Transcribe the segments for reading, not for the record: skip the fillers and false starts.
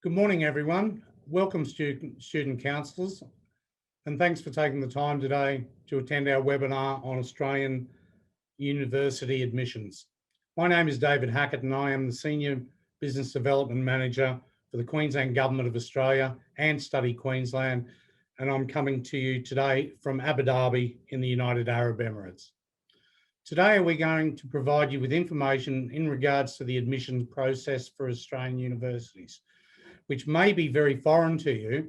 Good morning, everyone. Welcome, student counsellors, and thanks for taking the time today to attend our webinar on Australian university admissions. My name is David Hackett and I am the Senior Business Development Manager for the Queensland Government of Australia and Study Queensland, and I'm coming to you today from Abu Dhabi in the United Arab Emirates. Today, we're going to provide you with information in regards to the admissions process for Australian universities, which may be very foreign to you,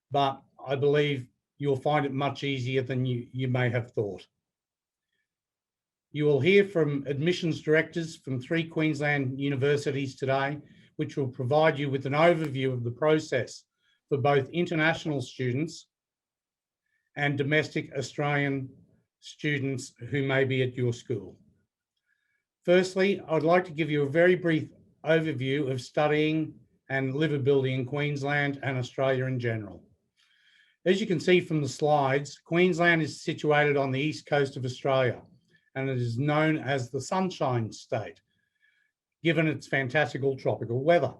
but I believe you'll find it much easier than you may have thought. You will hear from admissions directors from 3 Queensland universities today, which will provide you with an overview of the process for both international students and domestic Australian students who may be at your school. Firstly, I'd like to give you a very brief overview of studying and livability in Queensland and Australia in general. As you can see from the slides, Queensland is situated on the east coast of Australia, and it is known as the Sunshine State, given its fantastical tropical weather.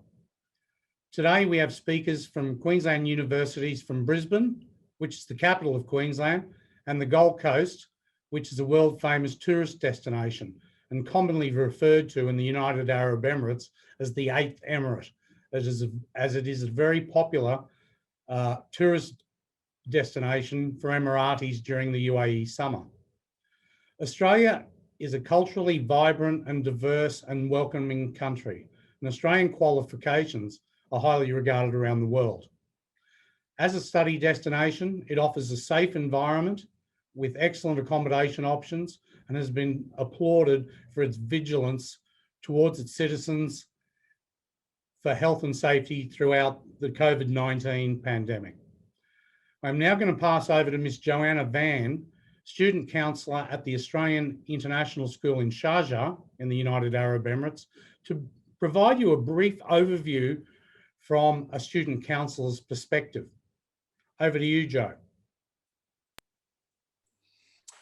Today, we have speakers from Queensland universities from Brisbane, which is the capital of Queensland, and the Gold Coast, which is a world-famous tourist destination and commonly referred to in the United Arab Emirates as the 8th Emirate, as it is a very popular tourist destination for Emiratis during the UAE summer. Australia is a culturally vibrant and diverse and welcoming country, and Australian qualifications are highly regarded around the world. As a study destination, it offers a safe environment with excellent accommodation options and has been applauded for its vigilance towards its citizens for health and safety throughout the COVID-19 pandemic. I'm now going to pass over to Ms. Joanna Van, Student Counsellor at the Australian International School in Sharjah in the United Arab Emirates, to provide you a brief overview from a student counsellor's perspective. Over to you, Jo.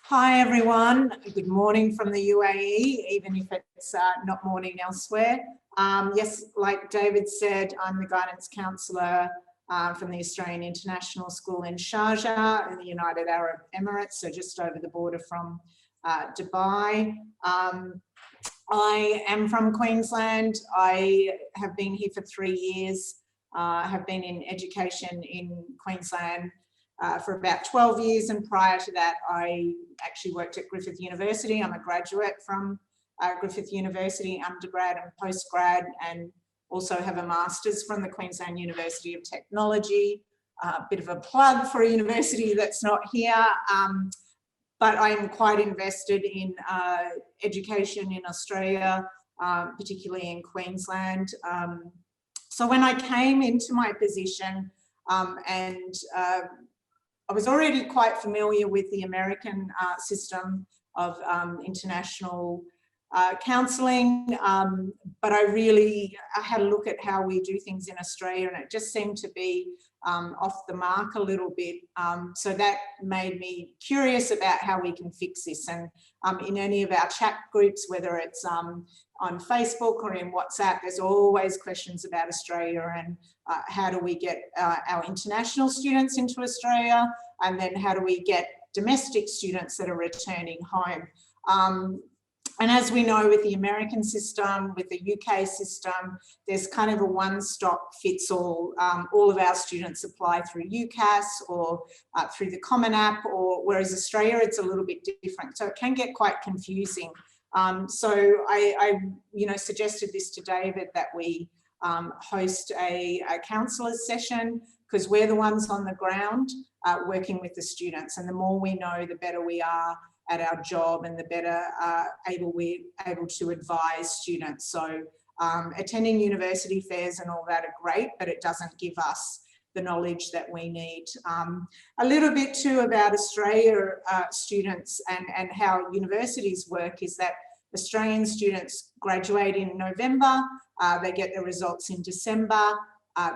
Hi everyone, good morning from the UAE, even if it's not morning elsewhere. Yes, like David said, I'm the guidance counsellor from the Australian International School in Sharjah in the United Arab Emirates, so just over the border from Dubai. I am from Queensland. I have been here for 3 years, have been in education in Queensland for about 12 years, and prior to that I actually worked at Griffith University. I'm a graduate from Griffith University, undergrad and postgrad, and also have a master's from the Queensland University of Technology. A bit of a plug for a university that's not here, but I'm quite invested in education in Australia, particularly in Queensland. So when I came into my position, I was already quite familiar with the American system of international counselling, but I had a look at how we do things in Australia, and it just seemed to be off the mark a little bit. So that made me curious about how we can fix this. And in any of our chat groups, whether it's on Facebook or in WhatsApp, there's always questions about Australia and how do we get our international students into Australia, and then how do we get domestic students that are returning home. And as we know, with the American system, with the UK system, there's kind of a one-stop fits all. All of our students apply through UCAS or through the Common App, or whereas Australia, it's a little bit different. So it can get quite confusing. So I suggested this to David, that we host a counsellor's session, because we're the ones on the ground working with the students, and the more we know, the better we are at our job and the better we're able to advise students. So attending university fairs and all that are great, but it doesn't give us the knowledge that we need. A little bit too about Australia students and how universities work is that Australian students graduate in November, they get their results in December,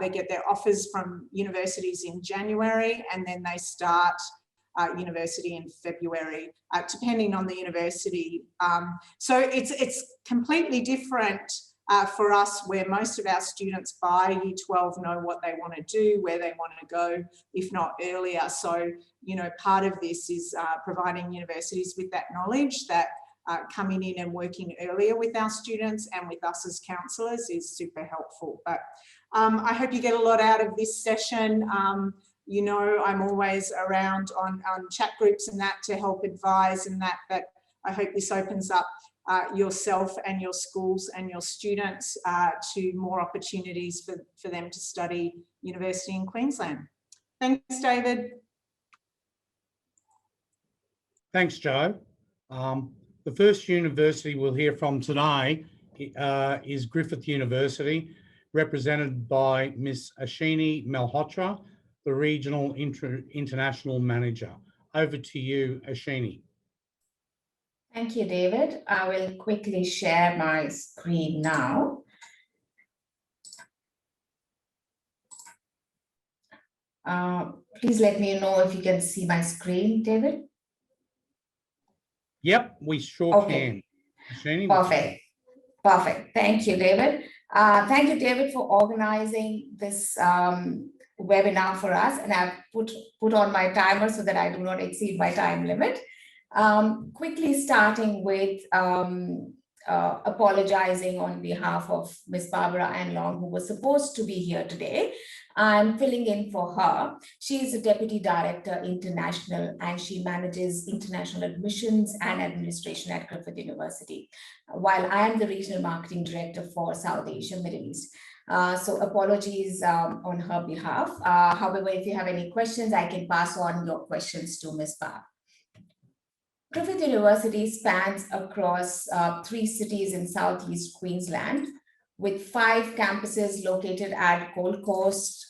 they get their offers from universities in January, and then they start university in February, depending on the university. So it's completely different for us, where most of our students by Year 12 know what they want to do, where they want to go, if not earlier. So, you know, part of this is providing universities with that knowledge that coming in and working earlier with our students and with us as counsellors is super helpful. But I hope you get a lot out of this session. You know, I'm always around on chat groups and that to help advise and that, but I hope this opens up yourself and your schools and your students to more opportunities for them to study university in Queensland. Thanks, David. Thanks, Jo. The first university we'll hear from today is Griffith University, represented by Ms. Ashini Malhotra, the Regional International Manager. Over to you, Ashini. Thank you, David. I will quickly share my screen now. Please let me know if you can see my screen, David. Yep, we sure can. Ashini, Perfect. Perfect. Thank you, David. Thank you, David, for organizing this webinar for us. And I've put on my timer so that I do not exceed my time limit. Quickly starting with apologizing on behalf of Ms. Barbara Ann Long, who was supposed to be here today. I'm filling in for her. She is the Deputy Director International, and she manages international admissions and administration at Griffith University, while I am the Regional Marketing Director for South Asia, Middle East. So apologies on her behalf. However, if you have any questions, I can pass on your questions to Ms. Barb. Griffith University spans across 3 cities in Southeast Queensland, with 5 campuses located at Gold Coast,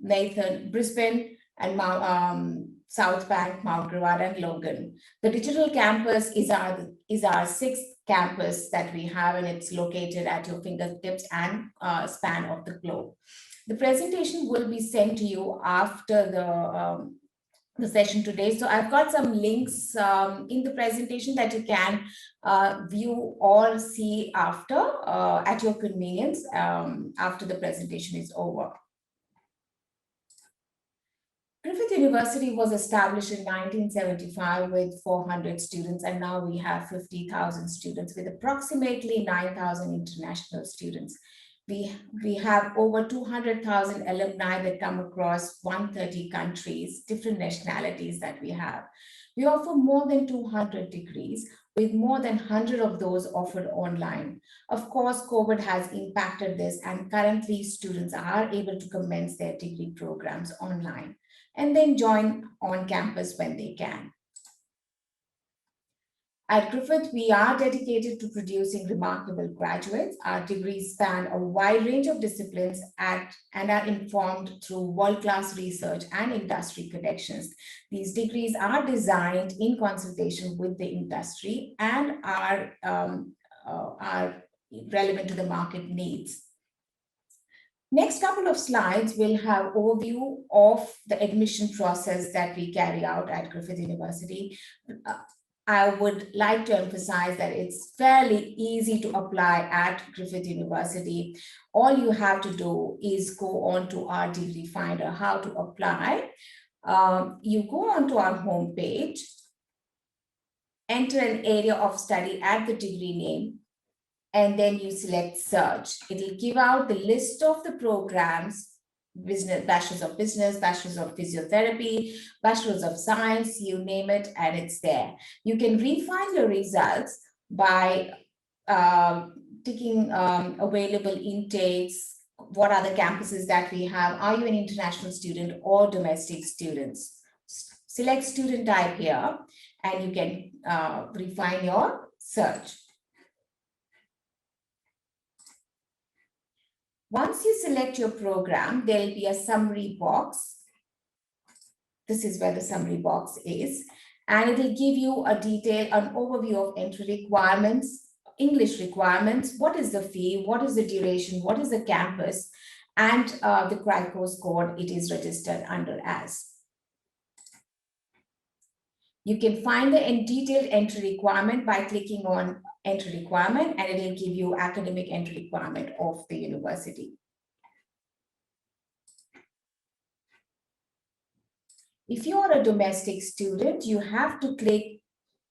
Nathan, Brisbane, and South Bank, Mount Gravatt, and Logan. The digital campus is our 6th campus that we have, and it's located at your fingertips and span of the globe. The presentation will be sent to you after the session today. So I've got some links in the presentation that you can view or see after at your convenience after the presentation is over. Griffith University was established in 1975 with 400 students, and now we have 50,000 students with approximately 9,000 international students. We have over 200,000 alumni that come across 130 countries, different nationalities that we have. We offer more than 200 degrees, with more than 100 of those offered online. Of course, COVID has impacted this, and currently students are able to commence their degree programs online and then join on campus when they can. At Griffith, we are dedicated to producing remarkable graduates. Our degrees span a wide range of disciplines and are informed through world-class research and industry connections. These degrees are designed in consultation with the industry and are relevant to the market needs. Next couple of slides will have overview of the admission process that we carry out at Griffith University. I would like to emphasize that it's fairly easy to apply at Griffith University. All you have to do is go on to our degree finder, how to apply. You go onto our homepage, enter an area of study at the degree name, and then you select search. It'll give out the list of the programs: business, bachelor's of business, bachelor's of physiotherapy, bachelor's of science, you name it, and it's there. You can refine your results by ticking available intakes. What are the campuses that we have? Are you an international student or domestic students? Select student type here, and you can refine your search. Once you select your program, there'll be a summary box. This is where the summary box is, and it will give you a detail, an overview of entry requirements, English requirements, what is the fee, what is the duration, what is the campus, and the CRICOS code it is registered under as. You can find the detailed entry requirement by clicking on entry requirement, and it will give you academic entry requirement of the university. If you are a domestic student, you have to click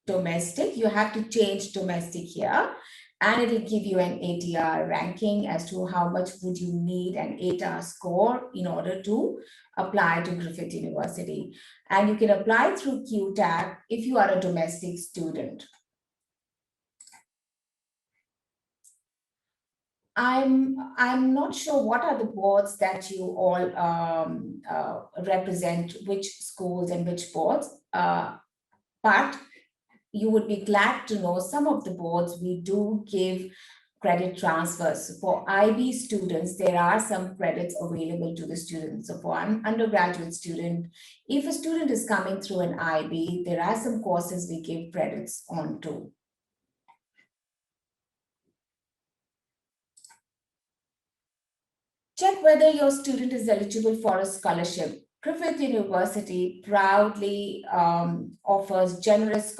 domestic. You have to change domestic here, and it will give you an ATR ranking as to how much would you need an ATR score in order to apply to Griffith University. And you can apply through QTAG if you are a domestic student. I'm not sure what are the boards that you all represent, which schools and which boards, but you would be glad to know some of the boards we do give credit transfers. For IB students, there are some credits available to the students. So for an undergraduate student, if a student is coming through an IB, there are some courses we give credits on to. Check whether your student is eligible for a scholarship. Griffith University proudly offers generous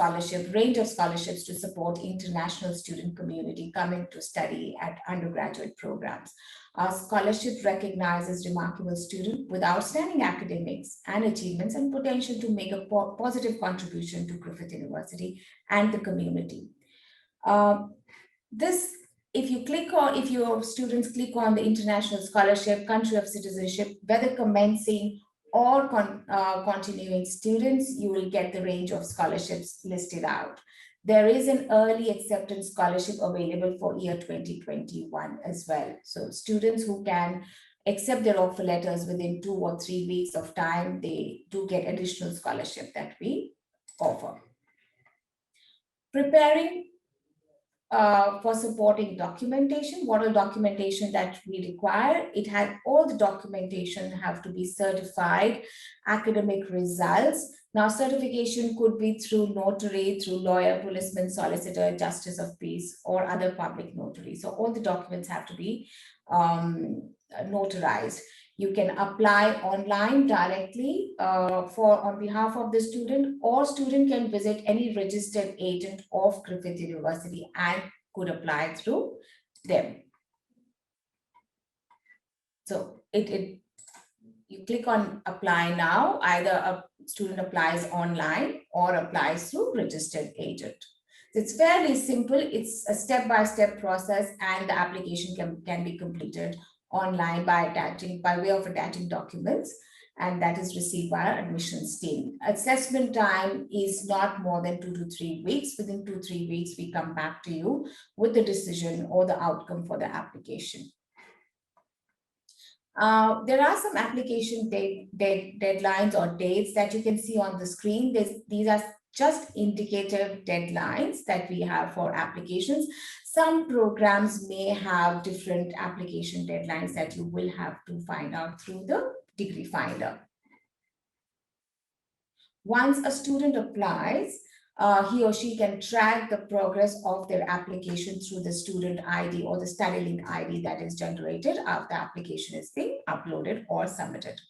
range of scholarships to support international student community coming to study at undergraduate programs. Our scholarship recognizes remarkable students with outstanding academics and achievements and potential to make a positive contribution to Griffith University and the community. If your students click on the international scholarship, country of citizenship, whether commencing or continuing students, you will get the range of scholarships listed out. There is an early acceptance scholarship available for year 2021 as well. So students who can accept their offer letters within 2 or 3 weeks of time, they do get additional scholarship that we offer. Preparing for supporting documentation. What are documentation that we require? It had all the documentation have to be certified, academic results. Now certification could be through notary, through lawyer, policeman, solicitor, justice of peace, or other public notary. So all the documents have to be notarized. You can apply online directly on behalf of the student, or student can visit any registered agent of Griffith University and could apply through them. So you click on apply now, either a student applies online or applies through registered agent. It's fairly simple. It's a step-by-step process, and the application can be completed online by way of attaching documents, and that is received by our admissions team. Assessment time is not more than 2 to 3 weeks. Within 2 to 3 weeks, we come back to you with the decision or the outcome for the application. There are some application deadlines or dates that you can see on the screen. These are just indicative deadlines that we have for applications. Some programs may have different application deadlines that you will have to find out through the degree finder. Once a student applies, he or she can track the progress of their application through the student ID or the study link ID that is generated after the application is being uploaded or submitted.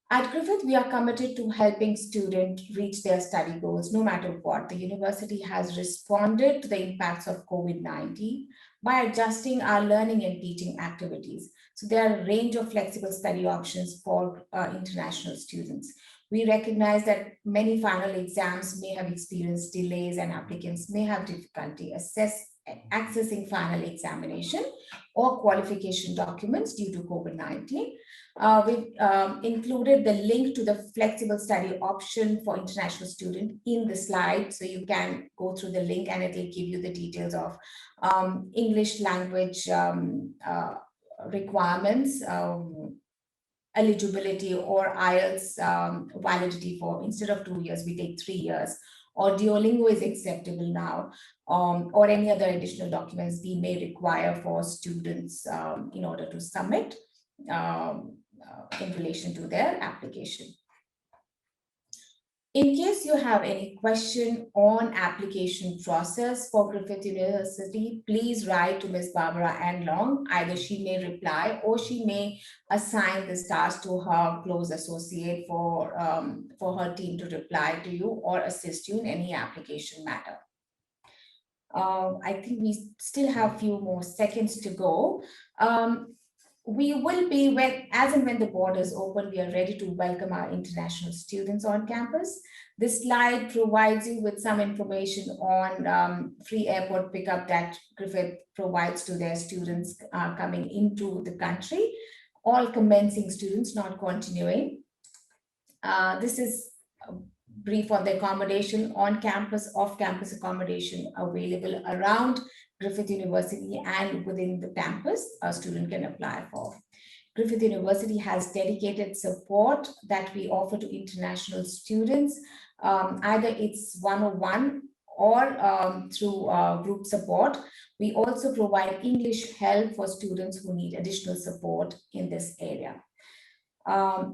At Griffith, we are committed to helping students reach their study goals, no matter what. The university has responded to the impacts of COVID-19 by adjusting our learning and teaching activities. So there are a range of flexible study options for international students. We recognize that many final exams may have experienced delays and applicants may have difficulty accessing final examination or qualification documents due to COVID-19. We've included the link to the flexible study option for international students in the slide. So you can go through the link and it will give you the details of English language requirements, eligibility, or IELTS validity for, instead of 2 years, we take 3 years, or Duolingo is acceptable now, or any other additional documents we may require for students in order to submit in relation to their application. In case you have any question on application process for Griffith University, please write to Ms. Barbara Ann Long. Either she may reply or she may assign the task to her close associate for her team to reply to you or assist you in any application matter. I think we still have a few more seconds to go. We will be, as and when the borders open, we are ready to welcome our international students on campus. This slide provides you with some information on free airport pickup that Griffith provides to their students coming into the country, all commencing students, not continuing. This is a brief on the accommodation on campus, off-campus accommodation available around Griffith University and within the campus a student can apply for. Griffith University has dedicated support that we offer to international students. Either it's one-on-one or through group support. We also provide English help for students who need additional support in this area.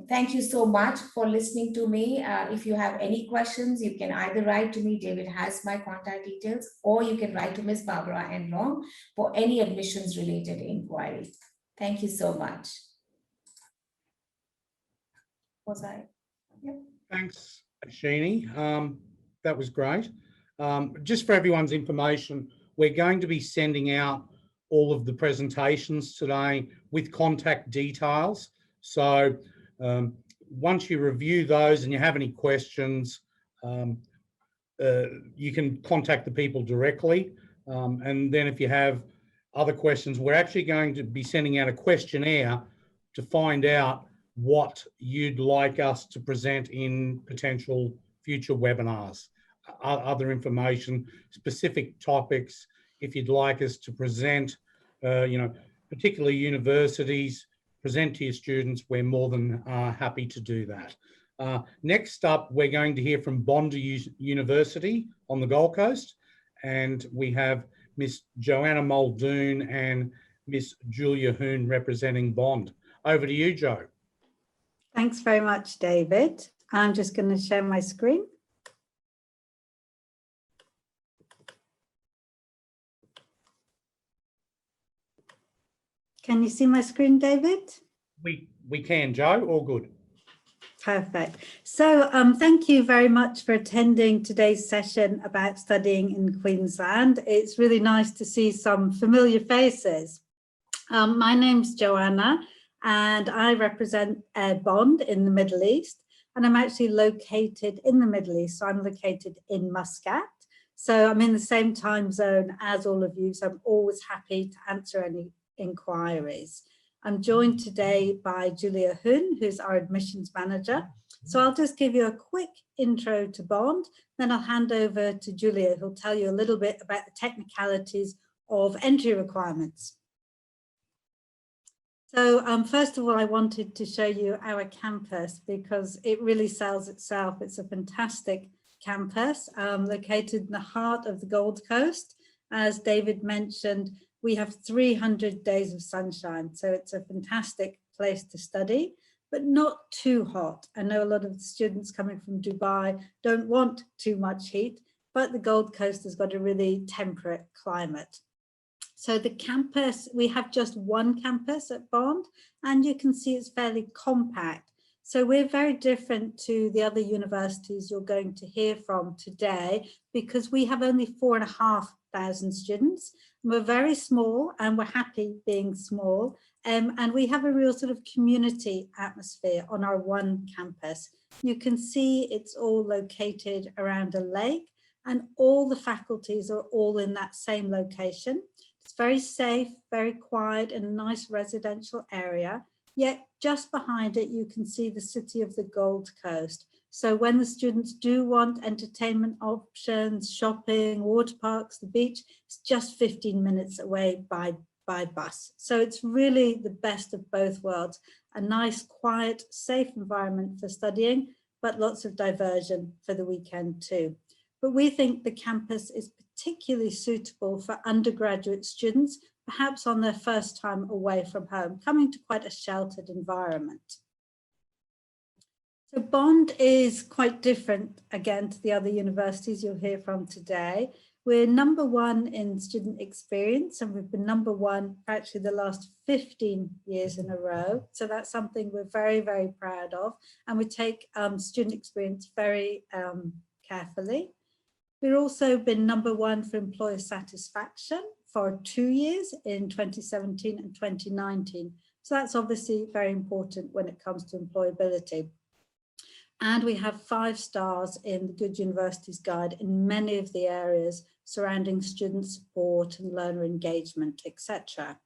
Thank you so much for listening to me. If you have any questions, you can either write to me, David has my contact details, or you can write to Ms. Barbara and Long for any admissions related inquiries. Thank you so much. Was I? Yep. Thanks, Ashini. That was great. Just for everyone's information, we're going to be sending out all of the presentations today with contact details. So once you review those and you have any questions, you can contact the people directly. And then if you have other questions, we're actually going to be sending out a questionnaire to find out what you'd like us to present in potential future webinars, other information, specific topics. If you'd like us to present, particularly universities, present to your students, we're more than happy to do that. Next up, we're going to hear from Bond University on the Gold Coast, and we have Miss Joanna Muldoon and Miss Julia Hoon representing Bond. Over to you, Jo. Thanks very much, David. I'm just going to share my screen. Can you see my screen, David? We can, Jo, all good. Perfect. So thank you very much for attending today's session about studying in Queensland. It's really nice to see some familiar faces. My name's Joanna and I represent Bond in the Middle East, and I'm actually located in the Middle East. So I'm located in Muscat. So I'm in the same time zone as all of you. So I'm always happy to answer any inquiries. I'm joined today by Julia Hoon, who's our admissions manager. So I'll just give you a quick intro to Bond, then I'll hand over to Julia, who'll tell you a little bit about the technicalities of entry requirements. So first of all, I wanted to show you our campus because it really sells itself. It's a fantastic campus located in the heart of the Gold Coast. As David mentioned, we have 300 days of sunshine, so it's a fantastic place to study, but not too hot. I know a lot of the students coming from Dubai don't want too much heat, but the Gold Coast has got a really temperate climate. So the campus, we have just one campus at Bond, and you can see it's fairly compact. So we're very different to the other universities you're going to hear from today, because we have only 4,500 students. We're very small and we're happy being small. And we have a real sort of community atmosphere on our one campus. You can see it's all located around a lake and all the faculties are all in that same location. It's very safe, very quiet and a nice residential area. Yet just behind it, you can see the city of the Gold Coast. So when the students do want entertainment options, shopping, water parks, the beach, it's just 15 minutes away by bus. So it's really the best of both worlds, a nice, quiet, safe environment for studying, but lots of diversion for the weekend too. But we think the campus is particularly suitable for undergraduate students, perhaps on their first time away from home, coming to quite a sheltered environment. So Bond is quite different, again, to the other universities you'll hear from today. We're #1 in student experience, and we've been #1 for actually the last 15 years in a row. So that's something we're very, very proud of. And we take student experience very carefully. We've also been #1 for employer satisfaction for 2 years in 2017 and 2019. So that's obviously very important when it comes to employability. And we have 5 stars in the Good Universities Guide in many of the areas surrounding student support and learner engagement, etc.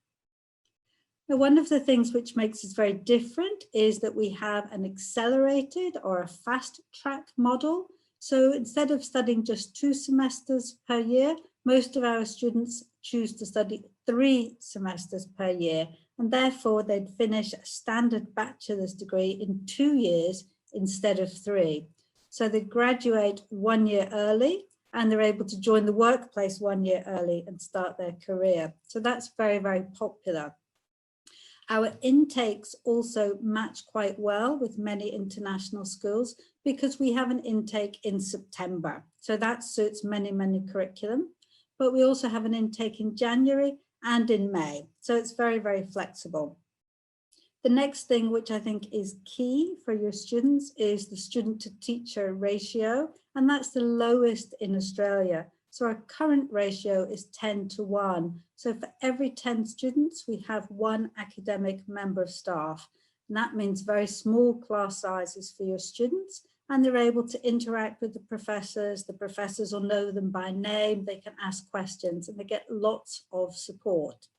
Now, one of the things which makes us very different is that we have an accelerated or a fast track model. So instead of studying just 2 semesters per year, most of our students choose to study 3 semesters per year, and therefore they'd finish a standard bachelor's degree in 2 years instead of 3. So they graduate 1 year early and they're able to join the workplace 1 year early and start their career. So that's very, very popular. Our intakes also match quite well with many international schools because we have an intake in September. So that suits many, many curriculum. But we also have an intake in January and in May. So it's very, very flexible. The next thing which I think is key for your students is the student to teacher ratio, and that's the lowest in Australia. So our current ratio is 10:1. So for every 10 students, we have 1 academic member of staff. And that means very small class sizes for your students, and they're able to interact with the professors will know them by name, they can ask questions, and they get lots of support.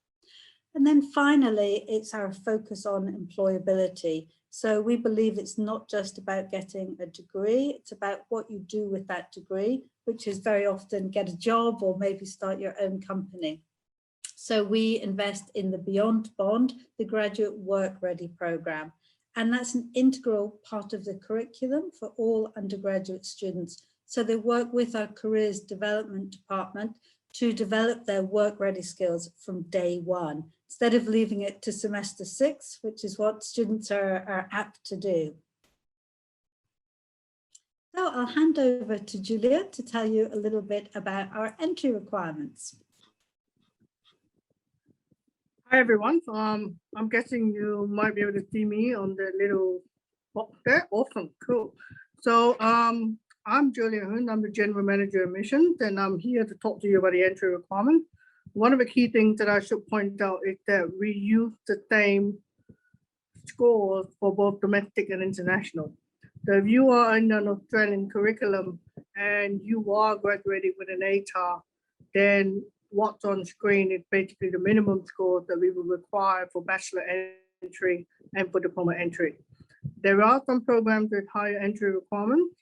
And then finally, it's our focus on employability. So we believe it's not just about getting a degree, it's about what you do with that degree, which is very often get a job or maybe start your own company. So we invest in the Beyond Bond, the Graduate Work Ready program. And that's an integral part of the curriculum for all undergraduate students. So they work with our careers development department to develop their work ready skills from day 1, instead of leaving it to semester 6, which is what students are apt to do. So I'll hand over to Julia to tell you a little bit about our entry requirements. Hi everyone, I'm guessing you might be able to see me on the little box there. Awesome, cool. So I'm Julia Hoon, I'm the General Manager of Admissions, and I'm here to talk to you about the entry requirement. One of the key things that I should point out is that we use the same scores for both domestic and international. So if you are in an Australian curriculum and you are graduating with an ATAR, then what's on screen is basically the minimum scores that we will require for bachelor entry and for diploma entry. There are some programs with higher entry requirements,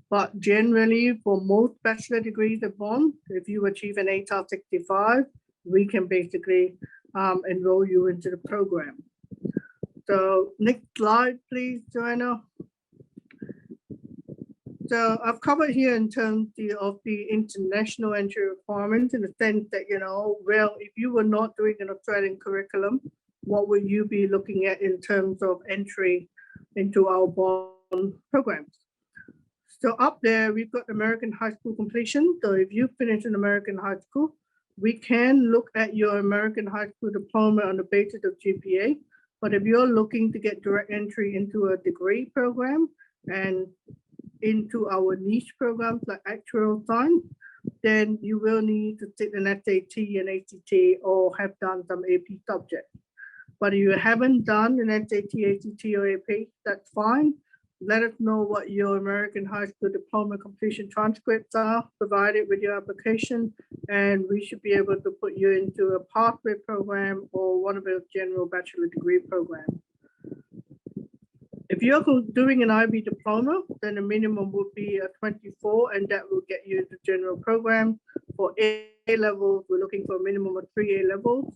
but generally for most bachelor degrees at Bond, if you achieve an ATAR 65, we can basically enroll you into the program. So next slide, please, Joanna. So I've covered here in terms of the international entry requirements in the sense that, well, if you were not doing an Australian curriculum, what would you be looking at in terms of entry into our Bond programs? So up there, we've got American high school completion. So if you finish an American high school, we can look at your American high school diploma on the basis of GPA. But if you're looking to get direct entry into a degree program and into our niche programs like actuarial science, then you will need to take an SAT and ACT or have done some AP subjects. But if you haven't done an SAT, ACT, or AP, that's fine. Let us know what your American high school diploma completion transcripts are provided with your application, and we should be able to put you into a pathway program or one of those general bachelor degree programs. If you're doing an IB diploma, then the minimum would be a 24, and that will get you into general program. For A levels, we're looking for a minimum of 3 A levels,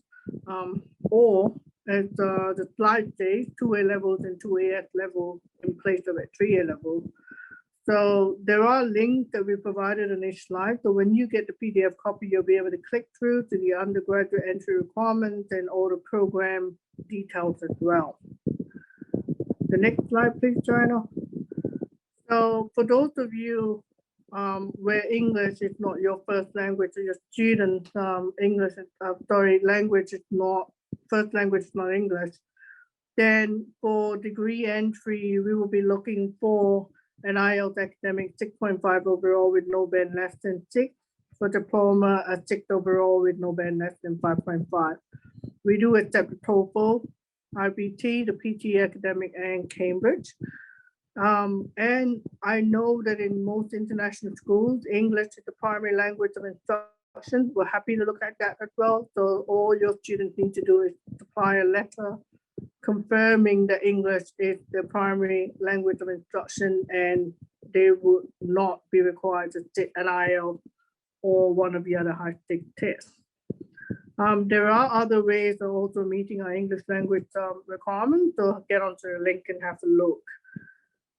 or as the slide says, 2 A levels and 2 AS levels in place of a 3 A levels. So there are links that we provided in each slide. So when you get the PDF copy, you'll be able to click through to the undergraduate entry requirements and all the program details as well. The next slide, please, Joanna. So for those of you where English is not your first language, or your students, English, language is not, first language is not English, then for degree entry, we will be looking for and IELTS academic 6.5 overall with no band less than 6. For diploma, a 6 overall with no band less than 5.5. We do accept the TOEFL, IBT, the PT academic, and Cambridge. And I know that in most international schools, English is the primary language of instruction. We're happy to look at that as well. So all your students need to do is supply a letter confirming that English is the primary language of instruction, and they would not be required to take an IELTS or one of the other high-stake tests. There are other ways of also meeting our English language requirements, so get onto the link and have a look.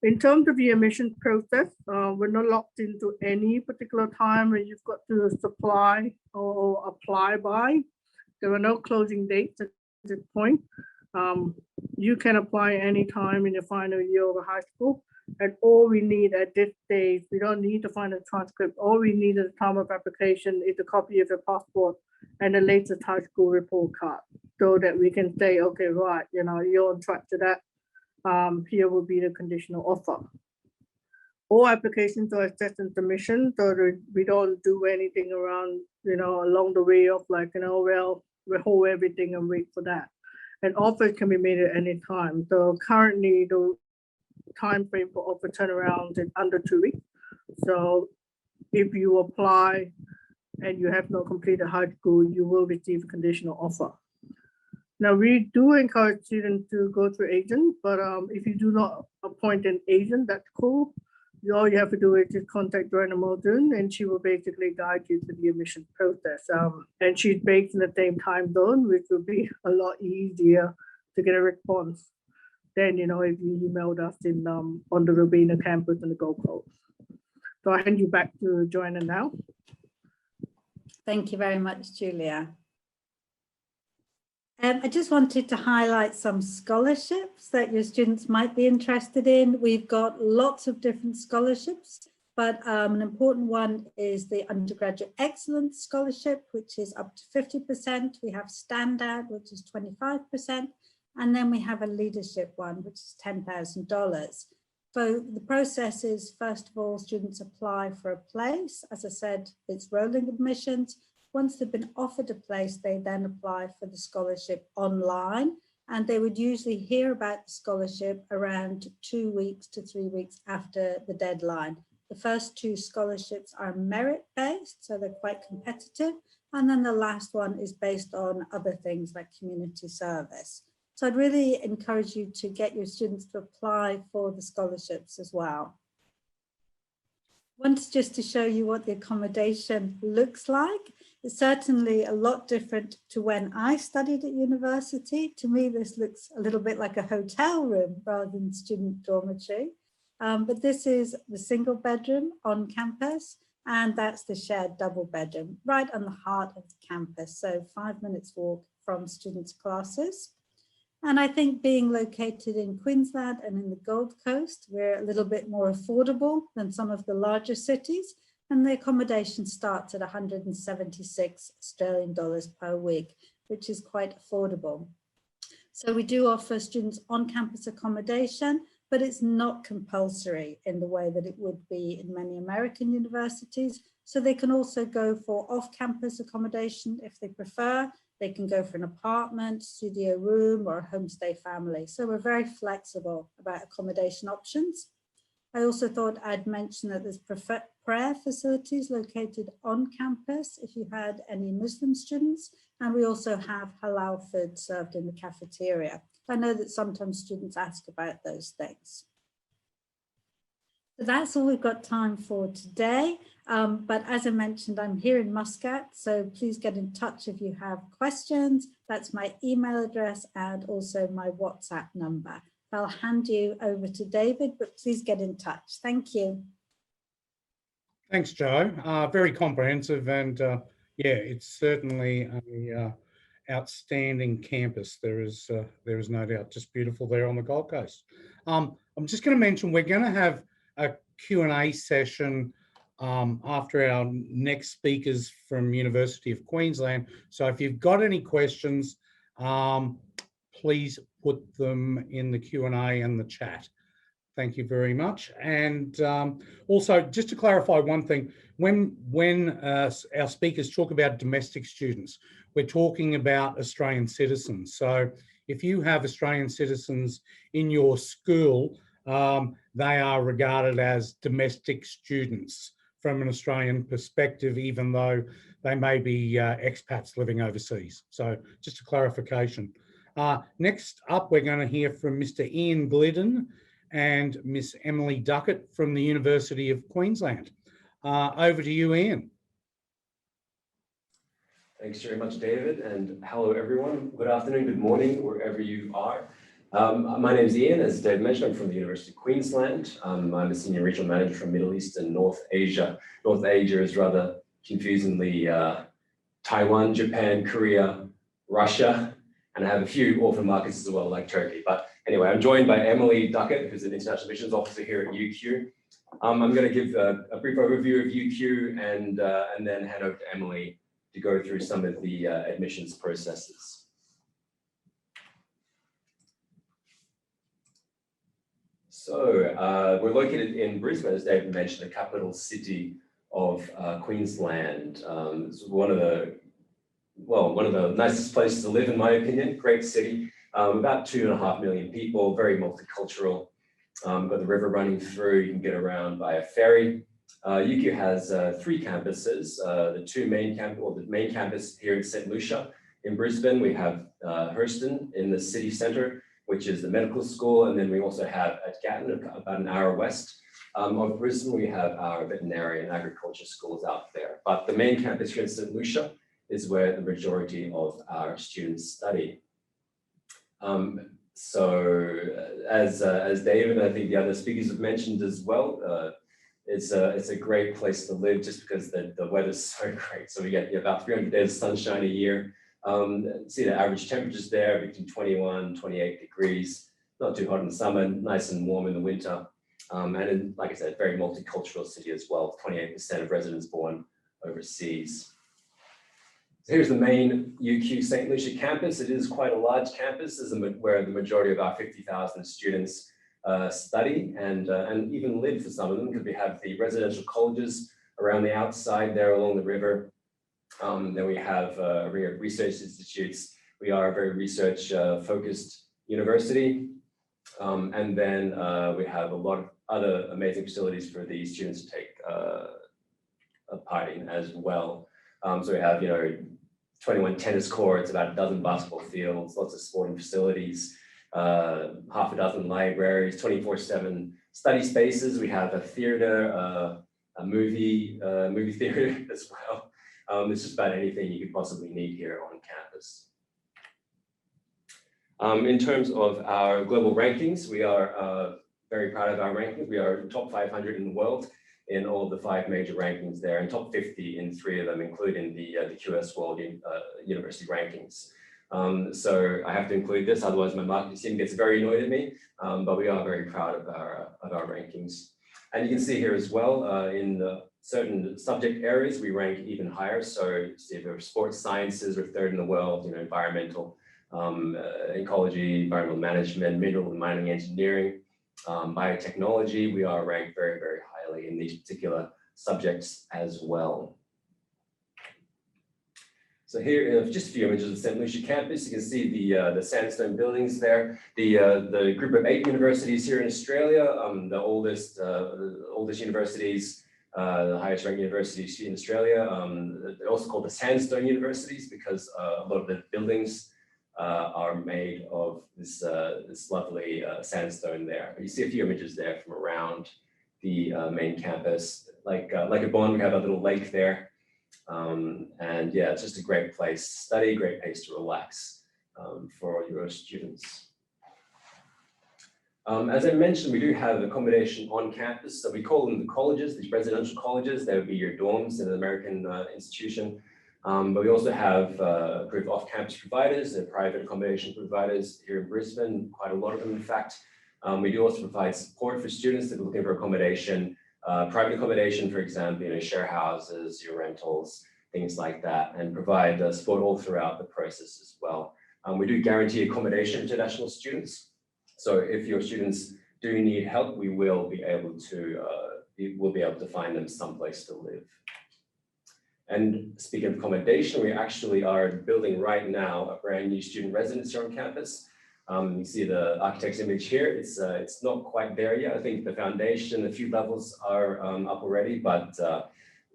In terms of the admission process, we're not locked into any particular time when you've got to supply or apply by. There are no closing dates at this point. You can apply anytime in your final year of high school. And all we need at this stage, we don't need to find a transcript. All we need at the time of application is a copy of your passport and the latest high school report card, so that we can say, okay, right, you know, you're on track to that. Here will be the conditional offer. All applications are assessed and submission, so that we don't do anything around, you know, along the way of like, you know, well, we hold everything and wait for that. And offers can be made at any time. So currently the time frame for offer turnaround is under 2 weeks. So if you apply and you have not completed high school, you will receive a conditional offer. Now, we do encourage students to go through agents, but if you do not appoint an agent, that's cool. All you have to do is just contact Joanna Muldoon, and she will basically guide you through the admission process. And she's based in the same time zone, which will be a lot easier to get a response than, you know, if you emailed us in on the Robina campus in the Gold Coast. So I hand you back to Joanna now. Thank you very much, Julia. I just wanted to highlight some scholarships that your students might be interested in. We've got lots of different scholarships, but an important one is the Undergraduate Excellence Scholarship, which is up to 50%. We have Standout, which is 25%. And then we have a leadership one, which is $10,000. So the process is, first of all, students apply for a place. As I said, it's rolling admissions. Once they've been offered a place, they then apply for the scholarship online, and they would usually hear about the scholarship around 2 weeks to 3 weeks after the deadline. The first 2 scholarships are merit-based, so they're quite competitive, and then the last one is based on other things like community service. So I'd really encourage you to get your students to apply for the scholarships as well. Once just to show you what the accommodation looks like. It's certainly a lot different to when I studied at university. To me, this looks a little bit like a hotel room rather than student dormitory. But this is the single bedroom on campus, and that's the shared double bedroom right on the heart of the campus. So 5 minutes walk from students' classes. And I think being located in Queensland and in the Gold Coast, we're a little bit more affordable than some of the larger cities. And the accommodation starts at 176 Australian dollars per week, which is quite affordable. So we do offer students on-campus accommodation, but it's not compulsory in the way that it would be in many American universities. So they can also go for off-campus accommodation if they prefer. They can go for an apartment, studio room, or a homestay family. So we're very flexible about accommodation options. I also thought I'd mention that there's prayer facilities located on campus if you had any Muslim students, and we also have halal food served in the cafeteria. I know that sometimes students ask about those things. So that's all we've got time for today. But as I mentioned, I'm here in Muscat, so please get in touch if you have questions. That's my email address and also my WhatsApp number. I'll hand you over to David, but please get in touch. Thank you. Thanks, Jo. Very comprehensive, and yeah, it's certainly a outstanding campus. There is no doubt, just beautiful there on the Gold Coast. I'm just going to mention we're going to have a Q&A session after our next speakers from University of Queensland. So if you've got any questions, please put them in the Q&A and the chat. Thank you very much. And also, just to clarify one thing, when our speakers talk about domestic students, we're talking about Australian citizens. So if you have Australian citizens in your school, they are regarded as domestic students from an Australian perspective, even though they may be expats living overseas. So just a clarification. Next up, we're going to hear from Mr. Ian Glidden and Miss Emily Duckett from the University of Queensland. Over to you, Ian. Thanks very much, David, and hello everyone. Good afternoon, good morning, wherever you are. My name is Ian, as Dave mentioned. I'm from the University of Queensland. I'm a Senior Regional Manager from Middle East and North Asia. North Asia is rather confusingly Taiwan, Japan, Korea, Russia, and I have a few orphan markets as well, like Turkey. But anyway, I'm joined by Emily Duckett, who's an International Admissions Officer here at UQ. I'm going to give a brief overview of UQ and then hand over to Emily to go through some of the admissions processes. So we're located in Brisbane, as David mentioned, the capital city of Queensland. It's one of the nicest places to live, in my opinion. Great city, about 2.5 million people, very multicultural. Got the river running through. You can get around by a ferry. UQ has 3 campuses. The main campus here in St. Lucia in Brisbane. We have Hurston in the city centre, which is the medical school, and then we also have at Gatton, about an hour west of Brisbane, we have our veterinary and agriculture schools out there. But the main campus here in St. Lucia is where the majority of our students study. So as David and I think the other speakers have mentioned as well, it's a great place to live just because the weather's so great. So we get about 300 days of sunshine a year. See the average temperatures there between 21, 28 degrees, not too hot in the summer, nice and warm in the winter. And like I said, very multicultural city as well, 28% of residents born overseas. So here's the main UQ St. Lucia campus. It is quite a large campus. This is where the majority of our 50,000 students study and even live for some of them, because we have the residential colleges around the outside there along the river. Then we have a ring of research institutes. We are a very research focused university. And then we have a lot of other amazing facilities for the students to take part in as well. So we have, 21 tennis courts, about a dozen basketball fields, lots of sporting facilities, half a dozen libraries, 24/7 study spaces. We have a theater, a movie theater as well. It's just about anything you could possibly need here on campus. In terms of our global rankings, we are very proud of our rankings. We are top 500 in the world in all of the 5 major rankings there, and top 50 in 3 of them, including the QS World University Rankings. So I have to include this, otherwise my marketing team gets very annoyed at me, but we are very proud of our rankings. And you can see here as well, in the certain subject areas, we rank even higher. So see, for sports sciences, we're 3rd in the world, environmental, ecology, environmental management, mineral and mining engineering, biotechnology, we are ranked very, very highly in these particular subjects as well. So here are just a few images of St. Lucia campus. You can see the sandstone buildings there. The group of 8 universities here in Australia, the oldest universities, the highest ranked universities in Australia. They're also called the sandstone universities because a lot of the buildings are made of this lovely sandstone there. You see a few images there from around the main campus. Like a Bond, we have a little lake there. And yeah, it's just a great place to study, great place to relax for your students. As I mentioned, we do have accommodation on campus. So we call them the colleges, these residential colleges. They would be your dorms in an American institution. But we also have a group of off-campus providers and private accommodation providers here in Brisbane, quite a lot of them, in fact. We do also provide support for students that are looking for accommodation, private accommodation, for example, share houses, your rentals, things like that, and provide support all throughout the process as well. We do guarantee accommodation to international students. So if your students do need help, we will be able to find them someplace to live. And speaking of accommodation, we actually are building right now a brand new student residence here on campus. You see the architect's image here. It's not quite there yet. I think the foundation, a few levels are up already, but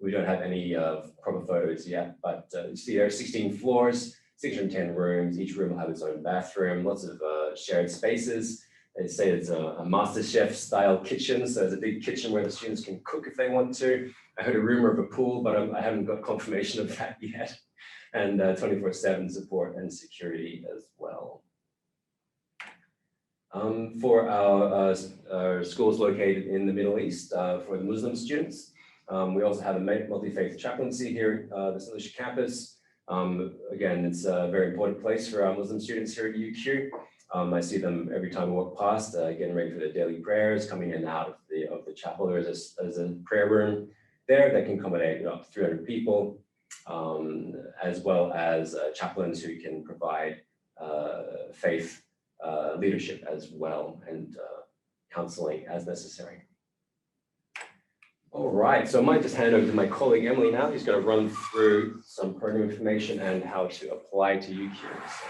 we don't have any proper photos yet. But you see there are 16 floors, 610 rooms. Each room will have its own bathroom, lots of shared spaces. They say it's a master chef style kitchen. So there's a big kitchen where the students can cook if they want to. I heard a rumor of a pool, but I haven't got confirmation of that yet. And 24/7 support and security as well. For our schools located in the Middle East, for the Muslim students, we also have a multi-faith chaplaincy here at the St. Lucia campus. Again, it's a very important place for our Muslim students here at UQ. I see them every time I walk past, getting ready for their daily prayers, coming in and out of the chapel. There is a prayer room there that can accommodate up to 300 people, as well as chaplains who can provide faith leadership as well, and counseling as necessary. All right, so I might just hand over to my colleague Emily now, who's going to run through some program information and how to apply to UQ. So,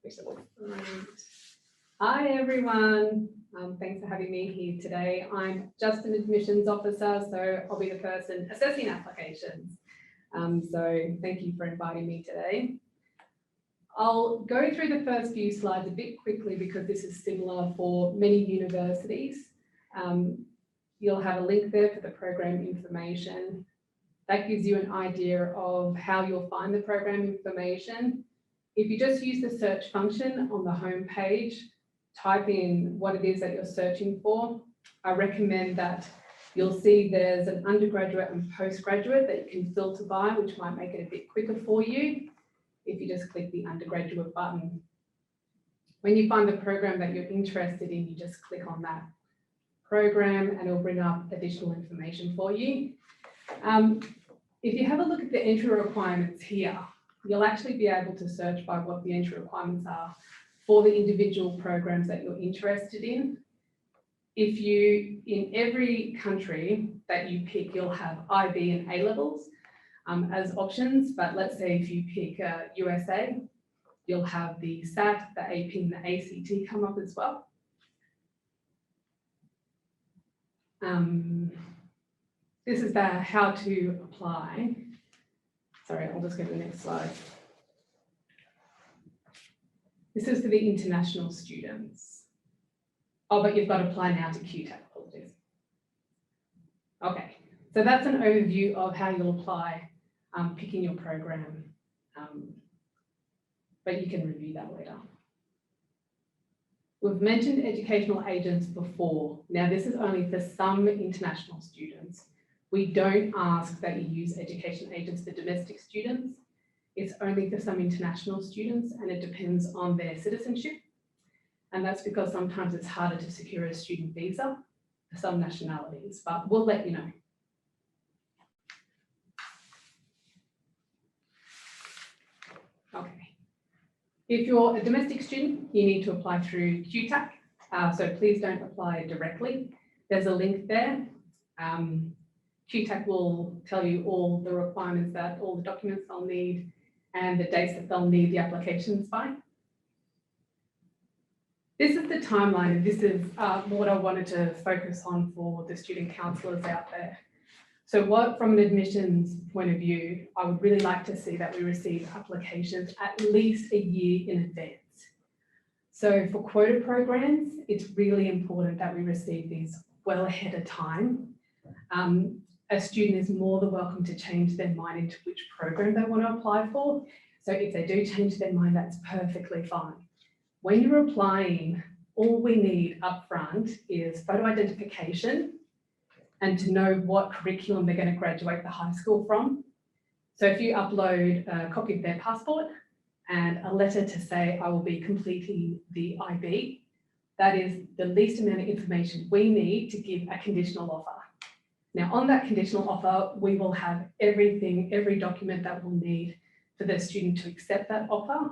thanks, Emily. Right. Hi everyone, thanks for having me here today. I'm just an admissions officer, so I'll be the person assessing applications. So thank you for inviting me today. I'll go through the first few slides a bit quickly because this is similar for many universities. You'll have a link there for the program information. That gives you an idea of how you'll find the program information. If you just use the search function on the home page, type in what it is that you're searching for. I recommend that you'll see there's an undergraduate and postgraduate that you can filter by, which might make it a bit quicker for you if you just click the undergraduate button. When you find the program that you're interested in, you just click on that program and it'll bring up additional information for you. If you have a look at the entry requirements here, you'll actually be able to search by what the entry requirements are for the individual programs that you're interested in. If you, in every country that you pick, you'll have IB and A levels as options, but let's say if you pick USA, you'll have the SAT, the AP and the ACT come up as well. This is the how to apply. Sorry, I'll just go to the next slide. This is for the international students. Oh, but you've got to apply now to QTAC, apologies. Okay, so that's an overview of how you'll apply, picking your program, but you can review that later. We've mentioned educational agents before. Now, this is only for some international students. We don't ask that you use education agents for domestic students. It's only for some international students and it depends on their citizenship. And that's because sometimes it's harder to secure a student visa for some nationalities, but we'll let you know. Okay. If you're a domestic student, you need to apply through QTAC. So please don't apply directly. There's a link there. QTAC will tell you all the requirements that all the documents they'll need and the dates that they'll need the applications by. This is the timeline, and this is what I wanted to focus on for the student counsellors out there. So what, from an admissions point of view, I would really like to see that we receive applications at least a year in advance. So for quota programs, it's really important that we receive these well ahead of time. A student is more than welcome to change their mind into which program they want to apply for. So if they do change their mind, that's perfectly fine. When you're applying, all we need up front is photo identification and to know what curriculum they're going to graduate the high school from. So if you upload a copy of their passport and a letter to say, I will be completing the IB, that is the least amount of information we need to give a conditional offer. Now, on that conditional offer, we will have everything, every document that we'll need for the student to accept that offer.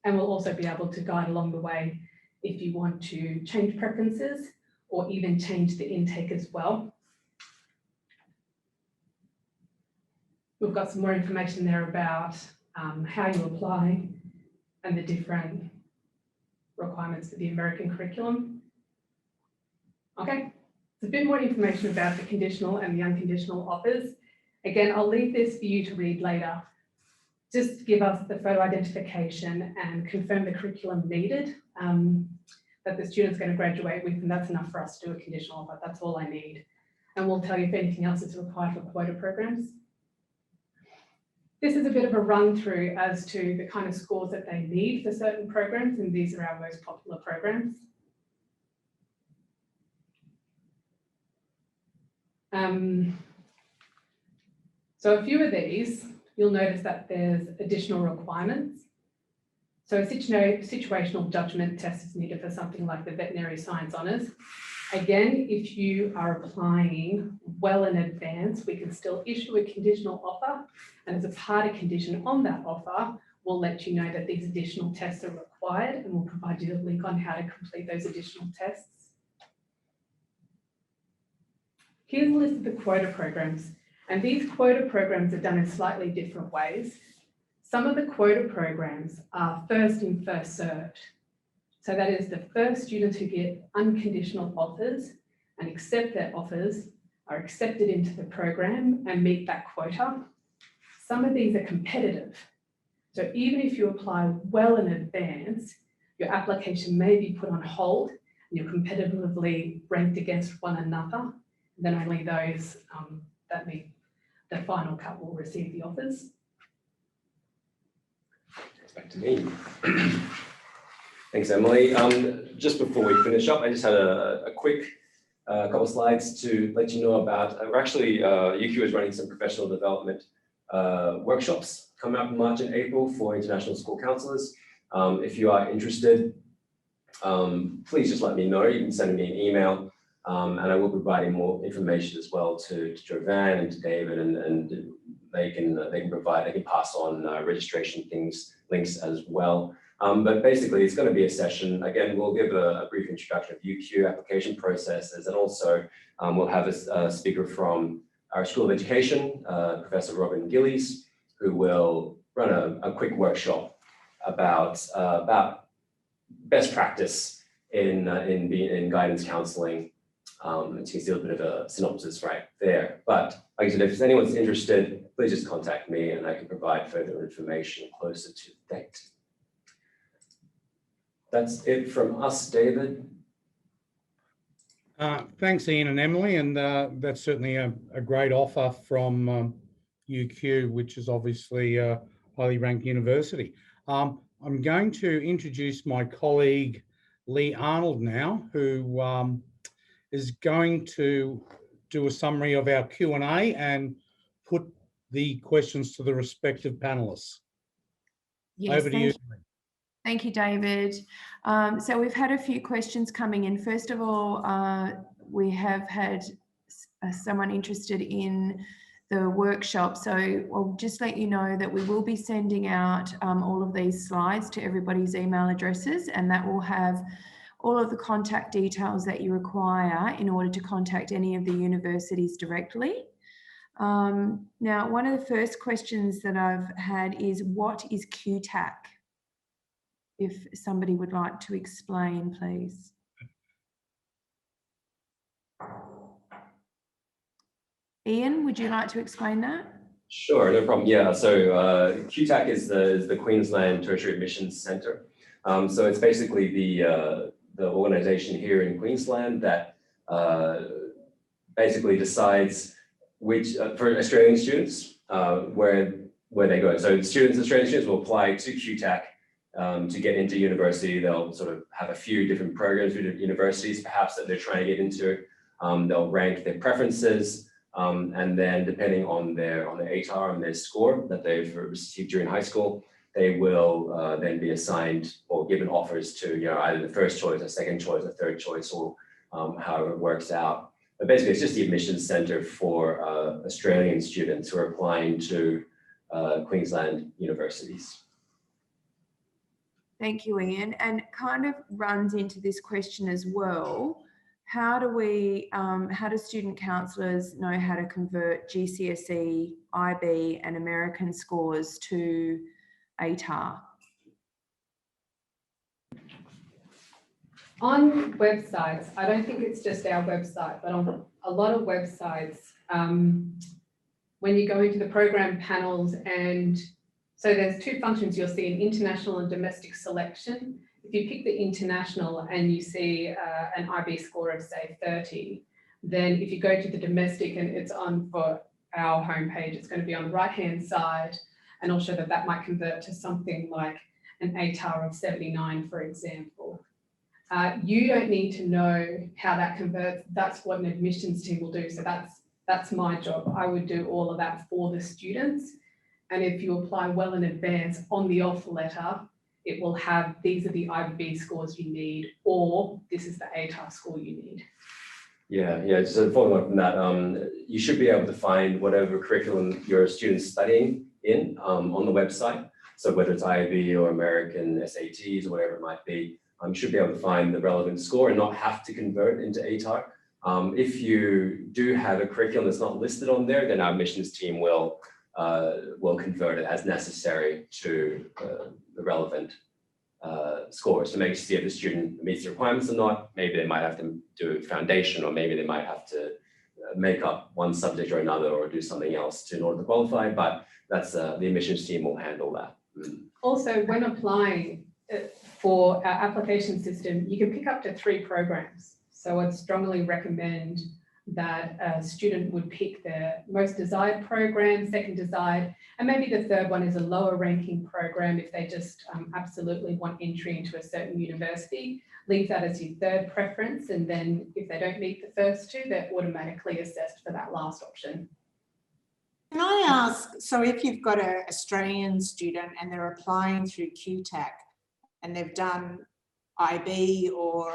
And we'll also be able to guide along the way if you want to change preferences or even change the intake as well. We've got some more information there about how you apply and the different requirements for the American curriculum. Okay, it's a bit more information about the conditional and the unconditional offers. Again, I'll leave this for you to read later. Just give us the photo identification and confirm the curriculum needed that the student's going to graduate with, and that's enough for us to do a conditional offer. That's all I need. And we'll tell you if anything else is required for quota programs. This is a bit of a run through as to the kind of scores that they need for certain programs, and these are our most popular programs. So a few of these, you'll notice that there's additional requirements. So a situational judgment test is needed for something like the veterinary science honours. Again, if you are applying well in advance, we can still issue a conditional offer, and as a part of condition on that offer, we'll let you know that these additional tests are required, and we'll provide you a link on how to complete those additional tests. Here's a list of the quota programs, and these quota programs are done in slightly different ways. Some of the quota programs are first in, first served. So that is the first students who get unconditional offers and accept their offers are accepted into the program and meet that quota. Some of these are competitive. So even if you apply well in advance, your application may be put on hold and you're competitively ranked against one another. Then only those that meet the final cut will receive the offers. Back to me. Thanks, Emily. Just before we finish up, I just had a quick couple of slides to let you know about, we're actually, UQ is running some professional development workshops coming up in March and April for international school counsellors. If you are interested, please just let me know. You can send me an email and I will provide more information as well to Jovan and to David, and they can pass on registration links as well. But basically, it's going to be a session. Again, we'll give a brief introduction of UQ application processes, and also we'll have a speaker from our School of Education, Professor Robin Gillies, who will run a quick workshop about best practice in guidance counselling. So you can see a little bit of a synopsis right there. But like I said, if anyone's interested, please just contact me and I can provide further information closer to the date. That's it from us, David. Thanks, Ian and Emily, and that's certainly a great offer from UQ, which is obviously a highly ranked university. I'm going to introduce my colleague, Lee Arnold now, who is going to do a summary of our Q&A and put the questions to the respective panelists. Yes, over to you. Thank you, David. So we've had a few questions coming in. First of all, we have had someone interested in the workshop. So I'll just let you know that we will be sending out all of these slides to everybody's email addresses, and that will have all of the contact details that you require in order to contact any of the universities directly. Now, one of the first questions that I've had is, what is QTAC? If somebody would like to explain, please. Ian, would you like to explain that? Sure, no problem. Yeah, so QTAC is the Queensland Tertiary Admissions Centre. So it's basically the organisation here in Queensland that basically decides which, for Australian students, where they go. So Australian students will apply to QTAC to get into university. They'll sort of have a few different programs with universities, perhaps, that they're trying to get into. They'll rank their preferences, and then depending on their ATAR and their score that they've received during high school, they will then be assigned or given offers to either the first choice, a second choice, a third choice, or however it works out. But basically, it's just the admissions centre for Australian students who are applying to Queensland universities. Thank you, Ian. And it kind of runs into this question as well. How do student counsellors know how to convert GCSE, IB and American scores to ATAR? On websites, I don't think it's just our website, but on a lot of websites, when you go into the program panels, and so there's two functions you'll see in international and domestic selection. If you pick the international and you see an IB score of say 30, then if you go to the domestic and it's on for our homepage, it's going to be on the right-hand side, and I'll show that that might convert to something like an ATAR of 79, for example. You don't need to know how that converts. That's what an admissions team will do. So that's my job. I would do all of that for the students. And if you apply well in advance on the offer letter, it will have, these are the IB scores you need, or this is the ATAR score you need. Yeah. So following up from that, you should be able to find whatever curriculum your student's studying in on the website. So whether it's IB or American SATs or whatever it might be, you should be able to find the relevant score and not have to convert into ATAR. If you do have a curriculum that's not listed on there, then our admissions team will convert it as necessary to the relevant scores to make see if the student meets the requirements or not. Maybe they might have to do foundation, or maybe they might have to make up one subject or another, or do something else in order to qualify. But that's the admissions team will handle that. Also, when applying for our application system, you can pick up to 3 programs. So I'd strongly recommend that a student would pick their most desired program, second desired, and maybe the third one is a lower ranking program if they just absolutely want entry into a certain university. Leave that as your third preference, and then if they don't meet the first 2, they're automatically assessed for that last option. Can I ask, so if you've got an Australian student and they're applying through QTAC and they've done IB or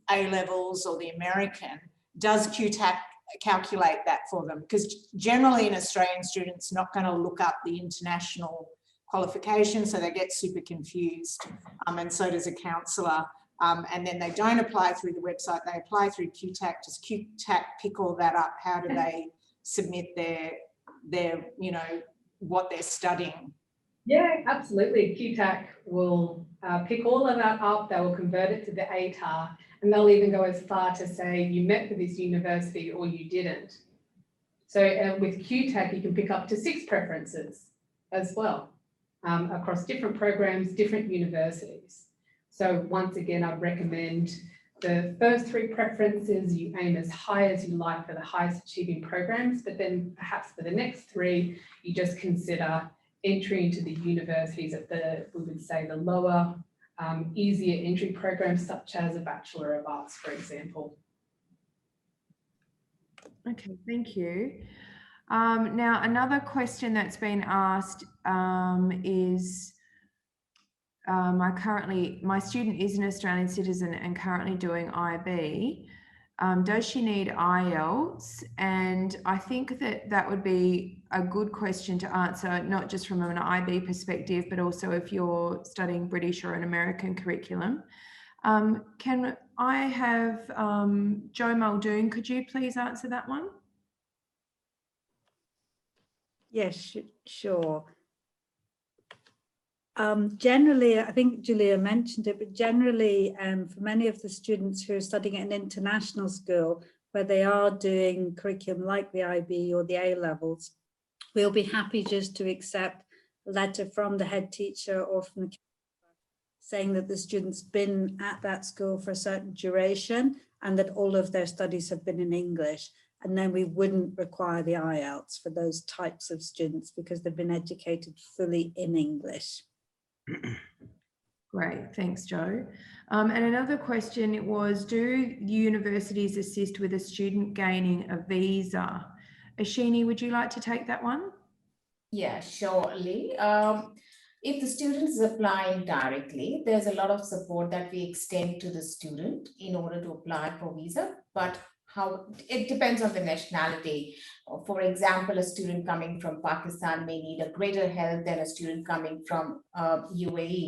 A-levels or the American, does QTAC calculate that for them? Because generally an Australian student's not going to look up the international qualifications, so they get super confused, and so does a counsellor. And then they don't apply through the website, they apply through QTAC. Does QTAC pick all that up? How do they submit their what they're studying? Yeah, absolutely. QTAC will pick all of that up. They will convert it to the ATAR, and they'll even go as far to say you met for this university or you didn't. So with QTAC, you can pick up to 6 preferences as well across different programs, different universities. So once again, I'd recommend the first 3 preferences, you aim as high as you like for the highest achieving programs, but then perhaps for the next 3, you just consider entry into the universities at we would say the lower, easier entry programs, such as a Bachelor of Arts, for example. Okay, thank you. Now, another question that's been asked is, my student is an Australian citizen and currently doing IB. Does she need IELTS? And I think that would be a good question to answer, not just from an IB perspective, but also if you're studying British or an American curriculum. Can I have Jo Muldoon, could you please answer that one? Yes, sure. Generally, I think Julia mentioned it, but generally for many of the students who are studying at an international school where they are doing curriculum like the IB or the A-levels, we'll be happy just to accept a letter from the head teacher or from the saying that the student's been at that school for a certain duration and that all of their studies have been in English. And then we wouldn't require the IELTS for those types of students because they've been educated fully in English. Great, thanks, Jo. And another question was, do universities assist with a student gaining a visa? Ashini, would you like to take that one? Yeah, surely. If the student is applying directly, there's a lot of support that we extend to the student in order to apply for visa. But how it depends on the nationality. For example, a student coming from Pakistan may need a greater help than a student coming from UAE.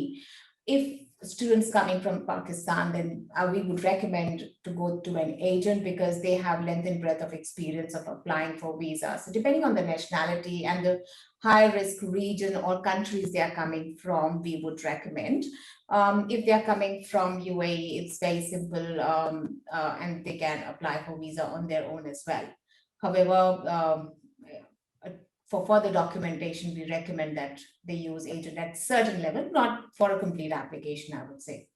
If students coming from Pakistan, then we would recommend to go to an agent because they have length and breadth of experience of applying for visas. So depending on the nationality and the high risk region or countries they are coming from, we would recommend. If they are coming from UAE, it's very simple and they can apply for visa on their own as well. However, for further documentation, we recommend that they use agent at certain level, not for a complete application, I would say.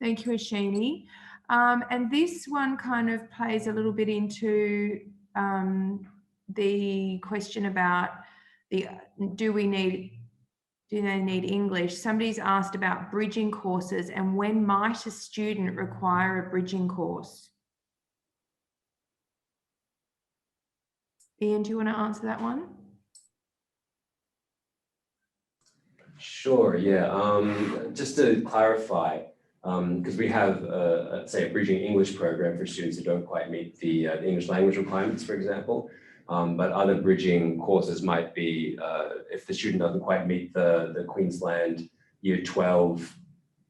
Thank you, Ashini. And this one kind of plays a little bit into the question about do they need English? Somebody's asked about bridging courses and when might a student require a bridging course? Ian, do you want to answer that one? Sure, yeah. Just to clarify, because we have, say, a bridging English program for students who don't quite meet the English language requirements, for example. But other bridging courses might be if the student doesn't quite meet the Queensland Year 12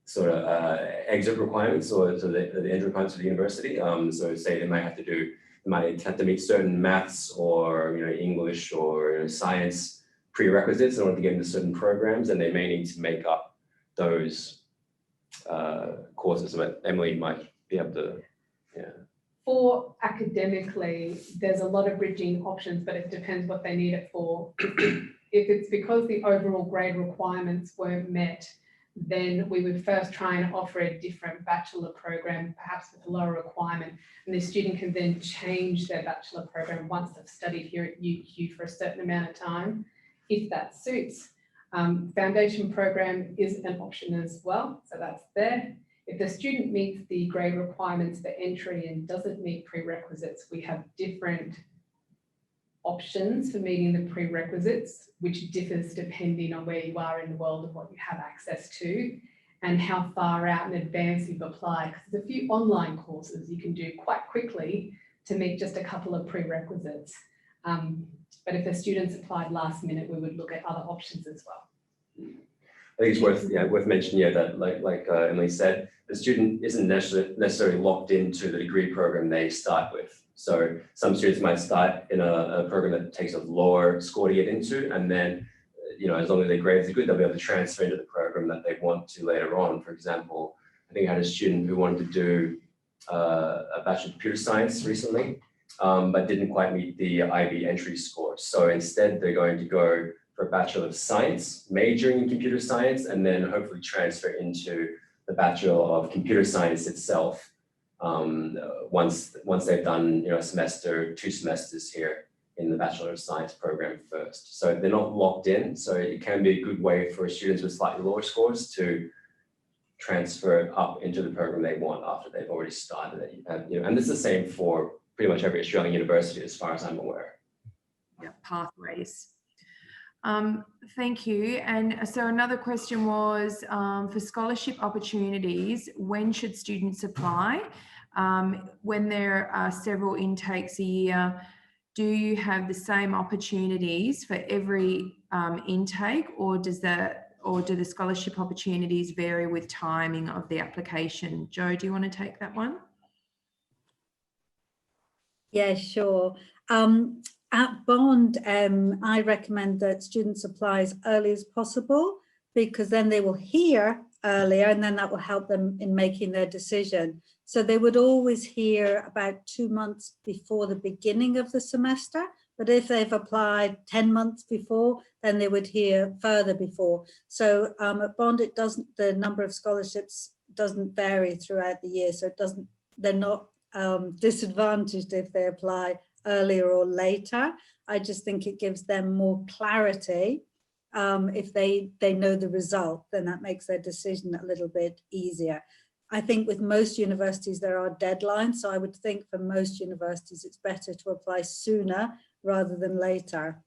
sort of exit requirements or so the entry requirements for the university. So say they might have to meet certain maths or English or science prerequisites in order to get into certain programs, and they may need to make up those courses. But Emily might be able to, yeah. For academically, there's a lot of bridging options, but it depends what they need it for. If it's because the overall grade requirements weren't met, then we would first try and offer a different bachelor program, perhaps with a lower requirement, and the student can then change their bachelor program once they've studied here at UQ for a certain amount of time, if that suits. Foundation program is an option as well, so that's there. If the student meets the grade requirements for entry and doesn't meet prerequisites, we have different options for meeting the prerequisites, which differs depending on where you are in the world and what you have access to and how far out in advance you've applied. Because there's a few online courses you can do quite quickly to meet just a couple of prerequisites. But if the students applied last minute, we would look at other options as well. I think it's worth mentioning, that like Emily said, the student isn't necessarily locked into the degree program they start with. So some students might start in a program that takes a lower score to get into, and then as long as their grades are good, they'll be able to transfer into the program that they want to later on. For example, I think I had a student who wanted to do a Bachelor of Computer Science recently, but didn't quite meet the IB entry score. So instead, they're going to go for a Bachelor of Science, majoring in computer science, and then hopefully transfer into the Bachelor of Computer Science itself once they've done a semester, 2 semesters here in the Bachelor of Science program first. So they're not locked in. So it can be a good way for students with slightly lower scores to transfer up into the program they want after they've already started it. And this is the same for pretty much every Australian university as far as I'm aware. Yeah, pathways. Thank you. And so another question was for scholarship opportunities, when should students apply? When there are several intakes a year, do you have the same opportunities for every intake, or do the scholarship opportunities vary with timing of the application? Jo, do you want to take that one? Yeah, sure. At Bond, I recommend that students apply as early as possible, because then they will hear earlier and then that will help them in making their decision. So they would always hear about 2 months before the beginning of the semester, but if they've applied 10 months before, then they would hear further before. So at Bond, the number of scholarships doesn't vary throughout the year, so they're not disadvantaged if they apply earlier or later. I just think it gives them more clarity. If they know the result, then that makes their decision a little bit easier. I think with most universities there are deadlines, so I would think for most universities it's better to apply sooner rather than later.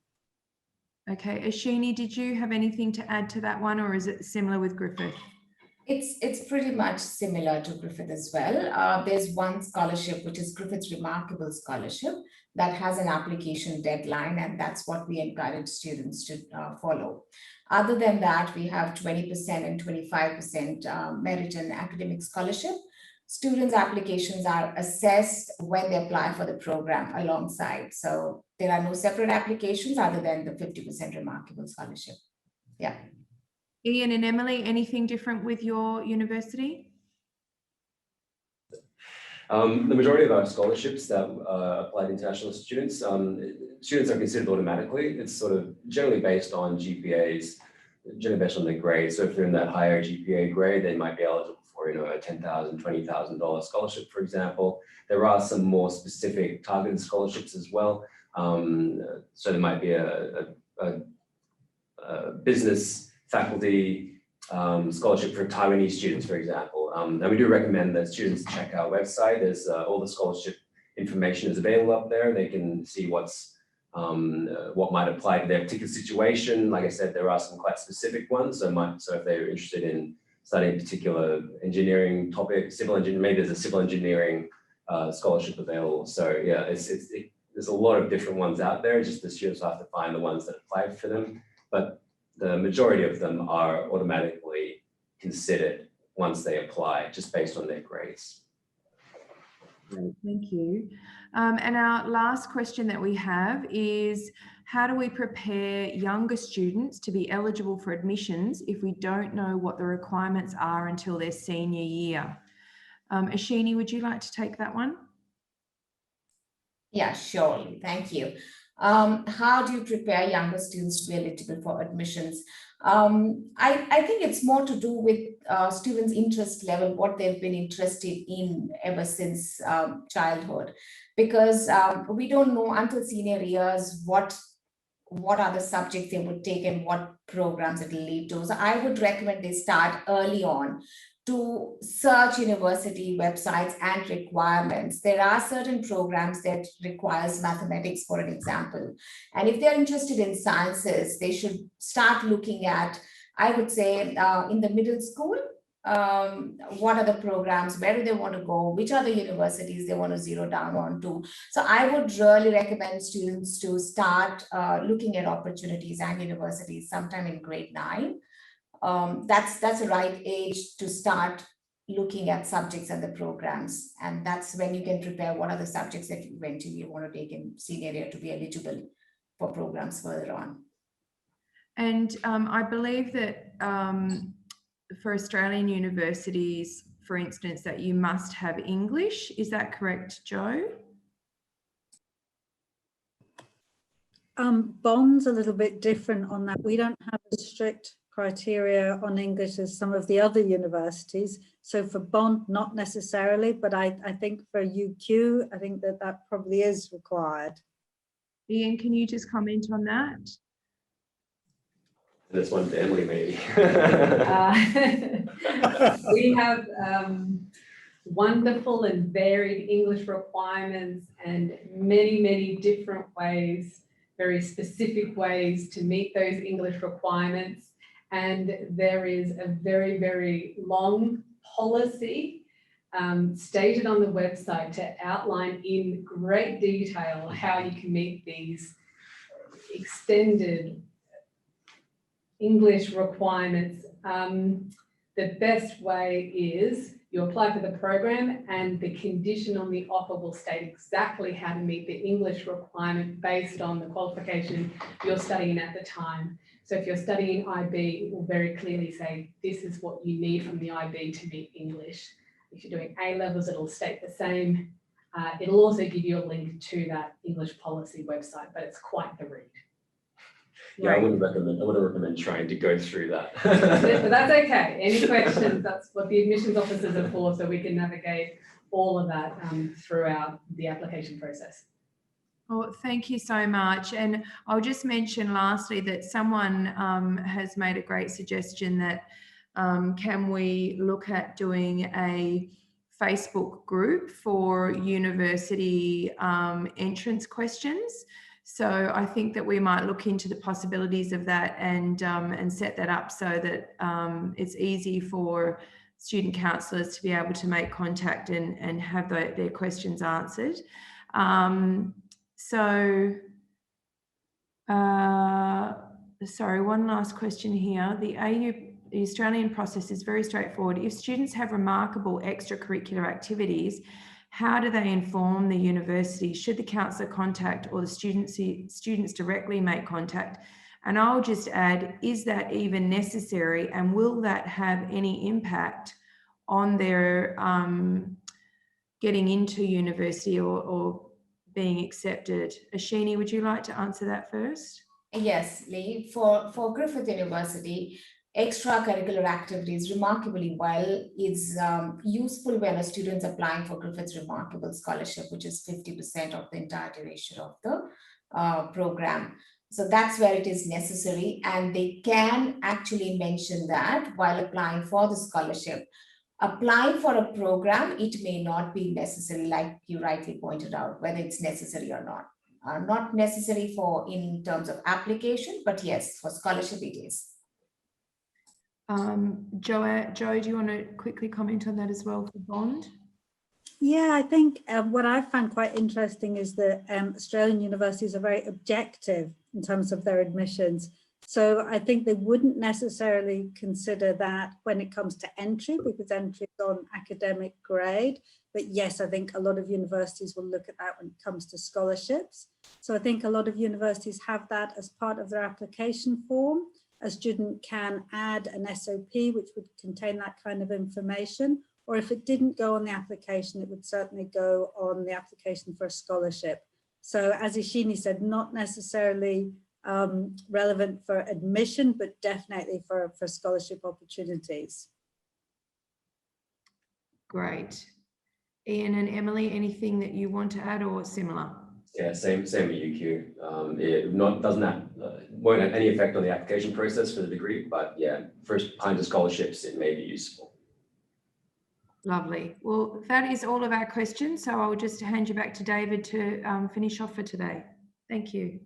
Okay, Ashini, did you have anything to add to that one, or is it similar with Griffith? It's pretty much similar to Griffith as well. There's one scholarship, which is Griffith's Remarkable Scholarship, that has an application deadline, and that's what we encourage students to follow. Other than that, we have 20% and 25% merit and academic scholarship. Students' applications are assessed when they apply for the program alongside. So there are no separate applications other than the 50% Remarkable Scholarship. Yeah. Ian and Emily, anything different with your university? The majority of our scholarships that apply to international students, students are considered automatically. It's sort of generally based on GPAs, generally based on their grade. So if they're in that higher GPA grade, they might be eligible for, you know, a $10,000, $20,000 scholarship, for example. There are some more specific targeted scholarships as well. So there might be a business faculty scholarship for Taiwanese students, for example. And we do recommend that students check our website, as all the scholarship information is available up there. They can see what might apply to their particular situation. Like I said, there are some quite specific ones. So if they're interested in studying a particular engineering topic, civil engineering, maybe there's a civil engineering scholarship available. So yeah, there's a lot of different ones out there. Just the students have to find the ones that apply for them. But the majority of them are automatically considered once they apply, just based on their grades. Great, thank you. And our last question that we have is, how do we prepare younger students to be eligible for admissions if we don't know what the requirements are until their senior year? Ashini, would you like to take that one? Yeah, surely. Thank you. How do you prepare younger students to be eligible for admissions? I think it's more to do with students' interest level, what they've been interested in ever since childhood, because we don't know until senior years what are the subjects they would take and what programs it will lead to. So I would recommend they start early on to search university websites and requirements. There are certain programs that requires mathematics, for an example. And if they're interested in sciences, they should start looking at, I would say, in the middle school, what are the programs, where do they want to go, which are the universities they want to zero down on to. So I would really recommend students to start looking at opportunities and universities sometime in grade 9. That's the right age to start looking at subjects and the programs. And that's when you can prepare what are the subjects that you eventually want to take in senior year to be eligible for programs further on. And I believe that for Australian universities, for instance, that you must have English. Is that correct, Jo? Bond's a little bit different on that. We don't have a strict criteria on English as some of the other universities. So for Bond, not necessarily, but I think for UQ, I think that probably is required. Ian, can you just comment on that? This one to Emily, maybe. We have wonderful and varied English requirements and many, many different ways, very specific ways to meet those English requirements. And there is a very, very long policy stated on the website to outline in great detail how you can meet these extended English requirements. The best way is you apply for the program, and the condition on the offer will state exactly how to meet the English requirement based on the qualification you're studying at the time. So if you're studying IB, it will very clearly say, this is what you need from the IB to meet English. If you're doing A-levels, it'll state the same. It'll also give you a link to that English policy website, but it's quite the read. Yeah, I wouldn't recommend trying to go through that. But that's okay. Any questions? That's what the admissions officers are for, so we can navigate all of that throughout the application process. Oh, thank you so much. And I'll just mention lastly that someone has made a great suggestion that can we look at doing a Facebook group for university entrance questions. So I think that we might look into the possibilities of that and set that up so that it's easy for student counsellors to be able to make contact and have their questions answered. Sorry, one last question here. The Australian process is very straightforward. If students have remarkable extracurricular activities, how do they inform the university? Should the counsellor contact or the students directly make contact? And I'll just add, is that even necessary, and will that have any impact on their getting into university or being accepted? Ashini, would you like to answer that first? Yes, Lee. For Griffith University, extracurricular activities remarkably well is useful when a student's applying for Griffith's Remarkable Scholarship, which is 50% of the entire duration of the program. So that's where it is necessary, and they can actually mention that while applying for the scholarship. Applying for a program, it may not be necessary, like you rightly pointed out, whether it's necessary or not. Not necessary in terms of application, but yes, for scholarship it is. Jo, do you want to quickly comment on that as well for Bond? Yeah, I think what I found quite interesting is that Australian universities are very objective in terms of their admissions. So I think they wouldn't necessarily consider that when it comes to entry, because entry is on academic grade. But yes, I think a lot of universities will look at that when it comes to scholarships. So I think a lot of universities have that as part of their application form. A student can add an SOP which would contain that kind of information, or if it didn't go on the application, it would certainly go on the application for a scholarship. So as Ishini said, not necessarily relevant for admission, but definitely for scholarship opportunities. Great. Ian and Emily, anything that you want to add or similar? Yeah, same with UQ. It won't have any effect on the application process for the degree, but yeah, first kind of scholarships, it may be useful. Lovely. Well, that is all of our questions. So I'll just hand you back to David to finish off for today. Thank you.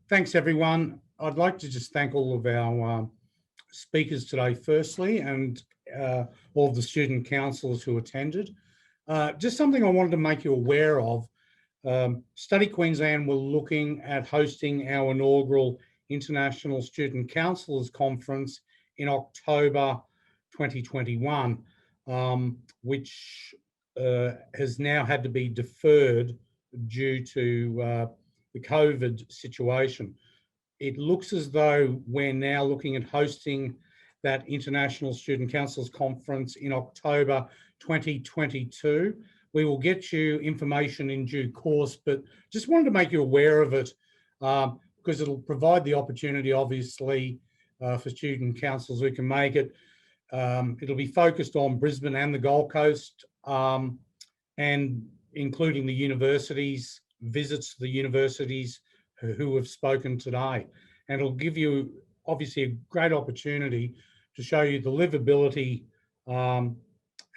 Thanks, everyone. I'd like to just thank all of our speakers today, firstly, and all of the student counsellors who attended. Just something I wanted to make you aware of. Study Queensland, we're looking at hosting our inaugural International Student Counsellors Conference in October 2021, which has now had to be deferred due to the COVID situation. It looks as though we're now looking at hosting that International Student Counsellors Conference in October 2022. We will get you information in due course, but just wanted to make you aware of it because it'll provide the opportunity, obviously, for student counsellors who can make it. It'll be focused on Brisbane and the Gold Coast, and including the universities, visits to the universities who have spoken today. And it'll give you, obviously, a great opportunity to show you the livability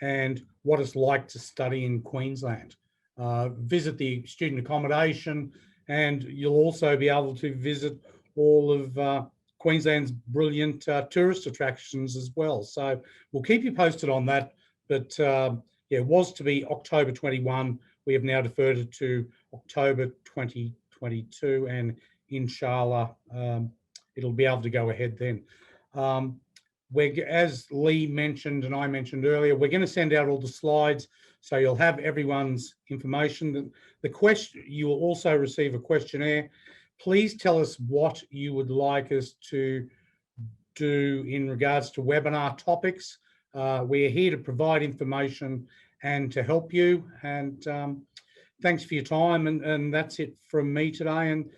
and what it's like to study in Queensland. Visit the student accommodation, and you'll also be able to visit all of Queensland's brilliant tourist attractions as well. So we'll keep you posted on that. But yeah, it was to be October 21. We have now deferred it to October 2022, and inshallah, it'll be able to go ahead then. As Lee mentioned and I mentioned earlier, we're going to send out all the slides, so you'll have everyone's information. The question, you will also receive a questionnaire. Please tell us what you would like us to do in regards to webinar topics. We're here to provide information and to help you. And thanks for your time. And that's it from me today. And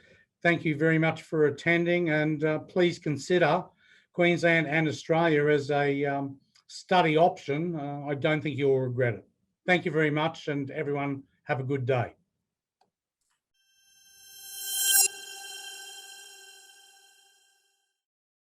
thank you very much for attending. And please consider Queensland and Australia as a study option. I don't think you'll regret it. Thank you very much, and everyone have a good day.